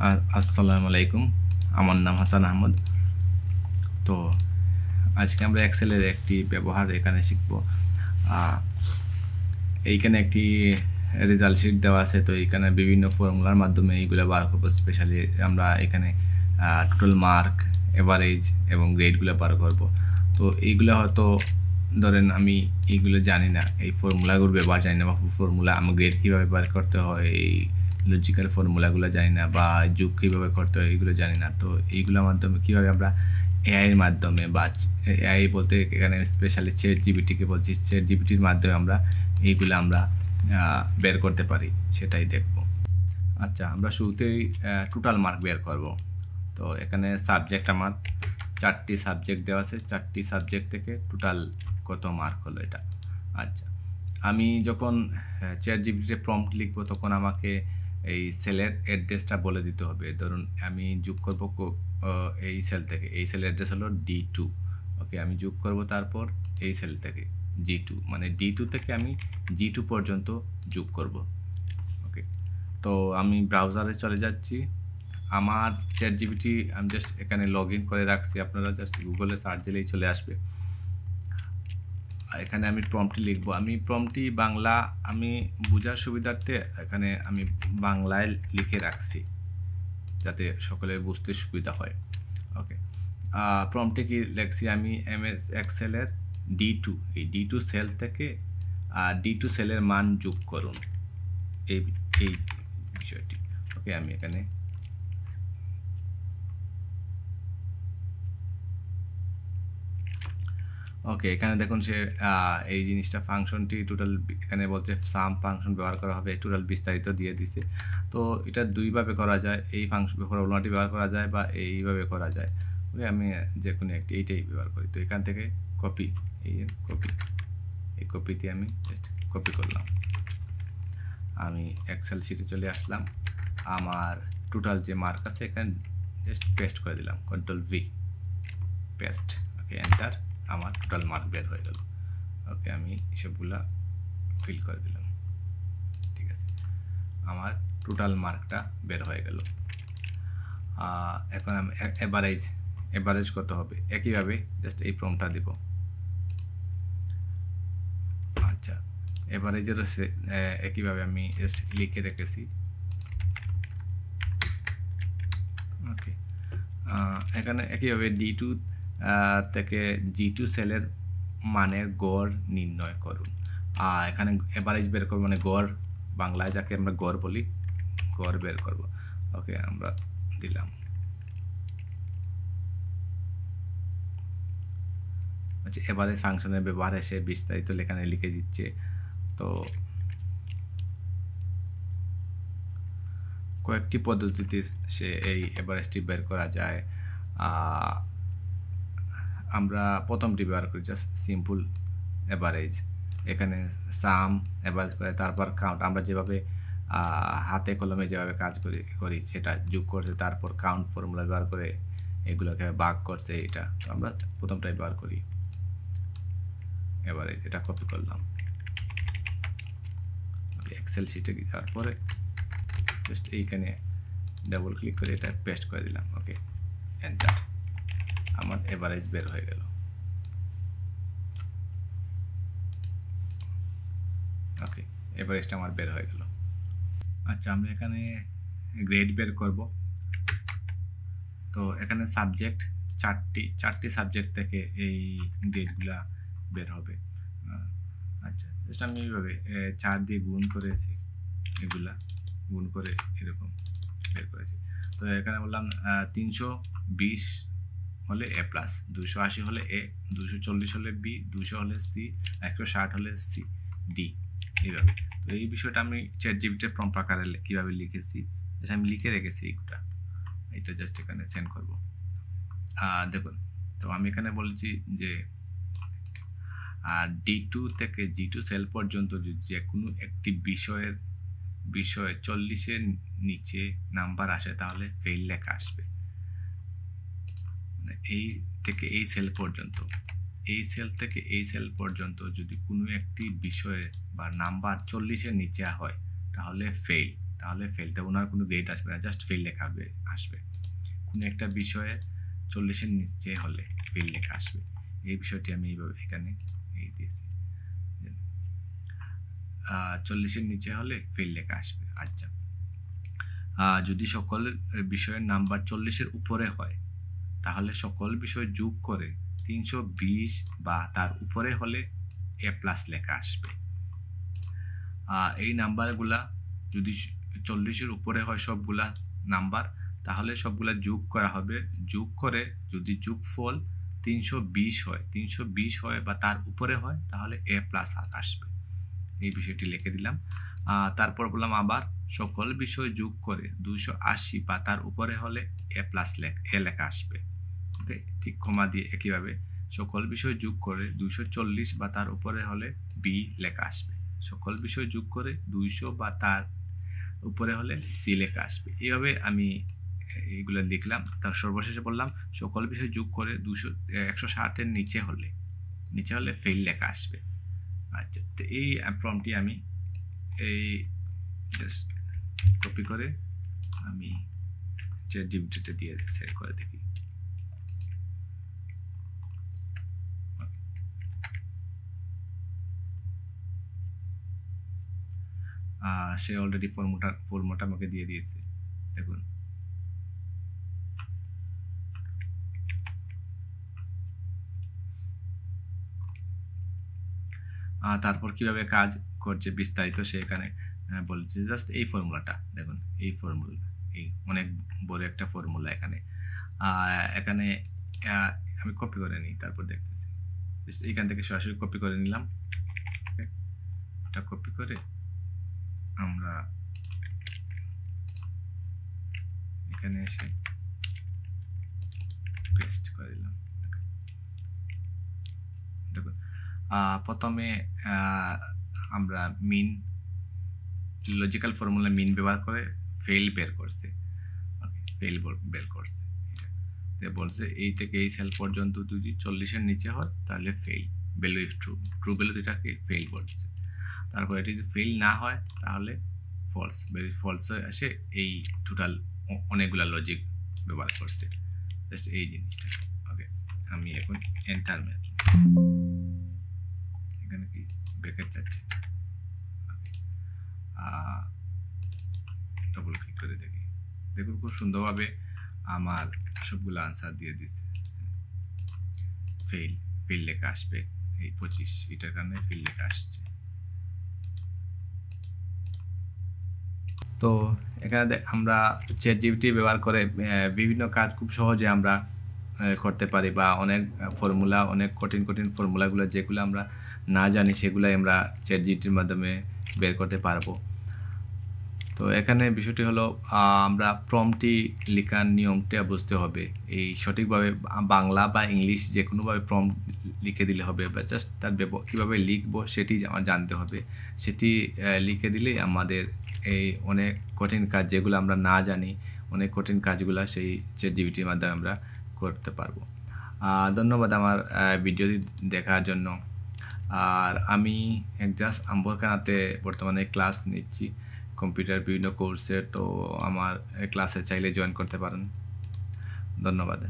আসসালামু আলাইকুম। আমার নাম হাসান আহমদ। তো আজকে আমরা এক্সেলের একটি ব্যবহার এখানে শিখব। আহ, এইখানে একটি রেজাল্ট শিট দেওয়া আছে, তো এইখানে বিভিন্ন ফর্মুলার মাধ্যমে এইগুলো বার করবো। স্পেশালি আমরা এখানে টোটাল মার্ক, এভারেজ এবং গ্রেডগুলো বার করব। তো এইগুলো হয়তো ধরেন আমি এইগুলো জানি না, এই ফর্মুলাগুলো ব্যবহার জানি না, বা ফর্মুলা আমার গ্রেড কীভাবে বার করতে হয়, এই লজিক্যাল ফর্মুলাগুলো জানি না, বা যোগ কীভাবে করতে হয় এইগুলো জানি না। তো এইগুলোর মাধ্যমে কীভাবে আমরা এআইয়ের মাধ্যমে, বা এআই বলতে এখানে স্পেশালি চ্যাট জিপিটিকে বলছি, চ্যাট জিপিটির মাধ্যমে আমরা এইগুলো আমরা বের করতে পারি, সেটাই দেখব। আচ্ছা, আমরা শুরুতেই টোটাল মার্ক বের করব। তো এখানে সাবজেক্ট আমার 4টি সাবজেক্ট দেওয়া আছে, 4টি সাবজেক্ট থেকে টোটাল কত মার্ক হলো এটা। আচ্ছা, আমি যখন চ্যাট জিপিটিতে প্রম্পট লিখবো তখন আমাকে এই সেলের অ্যাড্রেসটা বলে দিতে হবে। ধরুন আমি যোগ করব এই সেল থেকে, এই সেল অ্যাড্রেস হলো D2। ওকে, আমি যোগ করব তারপর এই সেল থেকে G2, মানে D2 থেকে আমি G2 পর্যন্ত যোগ করব। ওকে, তো আমি ব্রাউজারে চলে যাচ্ছি। আমার চ্যাট জিপিটি আমি জাস্ট এখানে লগ ইন করে রাখছি, আপনারা জাস্ট গুগলে সার্চ দিলেই চলে আসবে। এখানে আমি প্রম্পটটি লিখব। আমি প্রম্পটটি বাংলা, আমি বোঝার সুবিধার্থে এখানে আমি বাংলায় লিখে রাখছি যাতে সকলের বুঝতে সুবিধা হয়। ওকে, প্রম্পটে কি লিখছি আমি, MS এক্সেলের D2, এই D2 সেল থেকে D2 সেলের মান যোগ করুন, এই এই বিষয়টি। ওকে, আমি এখানে ওকে, এখানে দেখুন সে এই জিনিসটা ফাংশনটি টোটাল এখানে বলছে সাম ফাংশন ব্যবহার করা হবে, টোটাল বিস্তারিত দিয়ে দিছে। তো এটা দুইভাবে করা যায়, এই ফাংশন ফর্মুলাটি ব্যবহার করা যায় বা এইভাবে করা যায়। ওকে, আমি যে কোনো একটি এইটাই ব্যবহার করি। তো এখান থেকে কপি, এই কপিতে আমি জাস্ট কপি করলাম। আমি এক্সেল শিটে চলে আসলাম। আমার টোটাল যে মার্ক আছে এখানে জাস্ট পেস্ট করে দিলাম, Ctrl+V, পেস্ট। ওকে, এন্টার। আমার টোটাল মার্ক বের হয়ে গেল। ওকে, আমি এসবগুলা ফিল করে দিলাম। ঠিক আছে, আমার টোটাল মার্কটা বের হয়ে গেল। এখন আমি এভারেজ কত হবে, একইভাবে জাস্ট এই প্রম্পটটা দিব। আচ্ছা, এভারেজেরও একইভাবে আমি জাস্ট লিখে রেখেছি। ওকে, এখানে একইভাবে D2 থেকে G2 সেলের মানের গড় নির্ণয় করুন। এখানে এভারেজ বের করবো, মানে গড়, বাংলায় যাকে আমরা গড় বলি, গড় বের করব। ওকে, আমরা দিলাম। আচ্ছা, এভারেজ ফাংশনের ব্যবহার এসে বিস্তারিত এখানে লিখে দিচ্ছে। তো কয়েকটি পদ্ধতিতে সে এই এভারেজটি বের করা যায়। আমরা প্রথমটি ব্যবহার করি জাস্ট সিম্পল এভারেজ। এখানে সাম এভারেজ করে, তারপর কাউন্ট। আমরা যেভাবে হাতে কলমে যেভাবে কাজ করি সেটা যোগ করছে, তারপর কাউন্ট ফর্মুলা ব্যবহার করে এগুলোকে ভাগ করছে, এটা তো আমরা প্রথমটাই ব্যবহার করি এভারেজ। এটা কপি করলাম, এক্সেল শিটে যাওয়ার পরে জাস্ট এইখানে ডাবল ক্লিক করে এটা পেস্ট করে দিলাম। ওকে, এন্টার। আমার এভারেজ বের হয়ে গেল। ওকে, এভারেজটা আমার বের হয়ে গেল। আচ্ছা, আমরা এখানে গ্রেড বের করব। তো এখানে সাবজেক্ট চারটি সাবজেক্ট থেকে এই গ্রেডগুলা বের হবে। আচ্ছা, জাস্ট আমি এইভাবে 4 দিয়ে গুণ করেছি, এগুলা গুণ করে এরকম বের করেছি। তো এখানে বললাম 320 হলে A+, 280 হলে A, 240 হলে B, 200 হলে C, 160 হলে C, D, এইভাবে। তো এই বিষয়টা আমি চ্যাট জিপিটিতে প্রম্পট আকারে কীভাবে লিখেছি, এটা আমি লিখে রেখেছি। এটা জাস্ট এখানে সেন্ড করব। দেখুন, তো আমি এখানে বলছি যে D2 থেকে G2 সেল পর্যন্ত যে কোনো একটি বিষয়ে 40-এর নিচে নাম্বার আসে তাহলে ফেল লেখা আসবে। মানে এই থেকে এই সেল পর্যন্ত, এই সেল থেকে এই সেল পর্যন্ত যদি কোনো একটি বিষয়ে বা নাম্বার 40-এর নিচে হয় তাহলে ফেল, তাহলে ফেল। তো ওনার কোনো গ্রেড আসবে না, জাস্ট ফেল লেখা আসবে। কোনো একটা বিষয়ে 40-এর নিচে হলে ফেল লেখা আসবে। এই বিষয়টি আমি এইভাবে এখানে এই দিয়েছি, 40-এর নিচে হলে ফেল লেখা আসবে। আচ্ছা, যদি সকল বিষয়ের নাম্বার 40-এর উপরে হয় তাহলে সকল বিষয় যোগ করে 320 বা তার উপরে হলে A+ লেখা আসবে। এই নাম্বারগুলা যদি 40-এর উপরে হয় সবগুলা নাম্বার, তাহলে সবগুলা যোগ করা হবে। যোগ করে যদি যোগফল 320 হয় বা তার উপরে হয় তাহলে A+ আসবে। এই বিষয়টি লিখে দিলাম। তারপর বললাম আবার সকল বিষয় যোগ করে 280 বা তার উপরে হলে A লেখা আসবে। ওকে, ঠিক কমা দিয়ে একইভাবে সকল বিষয় যোগ করে 240 বা তার উপরে হলে B লেখা আসবে। সকল বিষয় যোগ করে 200 বা তার উপরে হলে C লেখা আসবে। এইভাবে আমি এইগুলো লিখলাম। তার সর্বশেষে বললাম সকল বিষয় যোগ করে 160-এর নিচে হলে ফেল লেখা আসবে। আচ্ছা, তো এই প্রম্পটটি আমি এই জাস্ট কপি করে আমি ChatGPT-তে দিয়ে সেভ করে দেখি। সে অলরেডি ফর্মুলাটা আমাকে দিয়ে দিয়েছে, দেখুন। তারপর কিভাবে কাজ করছে বিস্তারিত সে এখানে বলছে। জাস্ট এই ফর্মুলাটা দেখুন, এই ফর্মুলা, এই অনেক বড় একটা ফর্মুলা এখানে আমি কপি করে নিই, তারপর দেখতেছি। এইখান থেকে সরাসরি কপি করে নিলাম। এটা কপি করে আমরা এখানে এসে পেস্ট করে দিলাম। দেখুন, প্রথমে আমরা মিন লজিক্যাল ফর্মুলা মিন ব্যবহার করে ফেল বের করছে। ফেল বের করছে, বলছে এই থেকে এই সেল পর্যন্ত যদি 40-এর নিচে হয় তাহলে fail, value if true value এটাকে ফেল বলছে। তারপর এটি যদি ফেল না হয় তাহলে ফলস, ফলস আসে। এই টোটাল অনেকগুলা লজিক ব্যবহার করছে, জাস্ট এই জিনিসটা। ওকে, আমি এখন এন্টার মারলাম। এখানে কি ব্র্যাকেট যাচ্ছে, ডবল ক্লিক করে দেখি। দেখুন খুব সুন্দরভাবে আমার সবগুলো আনসার দিয়ে দিচ্ছে। ফেল লেখা আসবে, এই 25 এটার কারণে ফেল লেখা আসছে। তো এখানে আমরা ChatGPT ব্যবহার করে বিভিন্ন কাজ খুব সহজে আমরা করতে পারি, বা অনেক ফর্মুলা, অনেক কঠিন ফর্মুলাগুলো যেগুলো আমরা না জানি সেগুলাই আমরা ChatGPT-র মাধ্যমে বের করতে পারবো। তো এখানে বিষয়টি হলো আমরা প্রম্পটটি লেখার নিয়মটা বুঝতে হবে। এই সঠিকভাবে বাংলা বা ইংলিশ যে কোনোভাবে প্রম্পট লিখে দিলে হবে, বা জাস্ট তার কীভাবে লিখবো সেটি আমার জানতে হবে। সেটি লিখে দিলেই আমাদের এই অনেক কঠিন কাজ যেগুলো আমরা না জানি, অনেক কঠিন কাজগুলো সেই ChatGPT-র মাধ্যমে আমরা করতে পারবো। ধন্যবাদ আমার ভিডিওটি দেখার জন্য। আর আমি জাস্ট আম্বরখানাতে বর্তমানে ক্লাস নিচ্ছি কম্পিউটার বিভিন্ন কোর্সের। তো আমার ক্লাসে চাইলে জয়েন করতে পারেন। ধন্যবাদ।